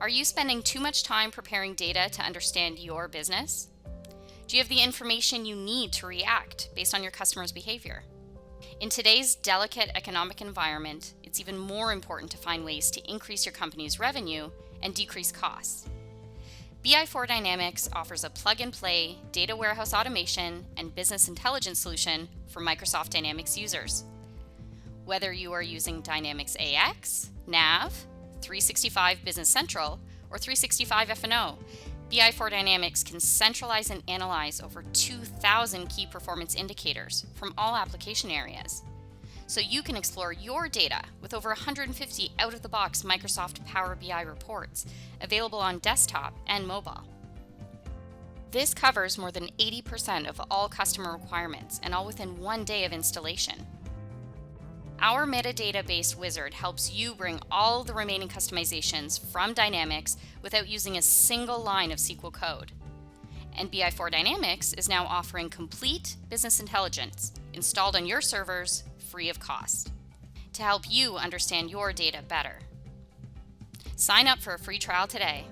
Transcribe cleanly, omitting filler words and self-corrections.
Are you spending too much time preparing data to understand your business? Do you have the information you need to react based on your customers' behavior? In today's delicate economic environment, it's even more important to find ways to increase your company's revenue and decrease costs. BI4 Dynamics offers a plug-and-play data warehouse automation and business intelligence solution for Microsoft Dynamics users. Whether you are using Dynamics AX, Nav, 365 Business Central, or 365 F&O, BI4 Dynamics can centralize and analyze over 2,000 key performance indicators from all application areas. So you can explore your data with over 150 out-of-the-box Microsoft Power BI reports available on desktop and mobile. This covers more than 80% of all customer requirements, and all within 1 day of installation. Our metadata-based wizard helps you bring all the remaining customizations from Dynamics without using a single line of SQL code. And BI4 Dynamics is now offering complete business intelligence installed on your servers free of cost to help you understand your data better. Sign up for a free trial today.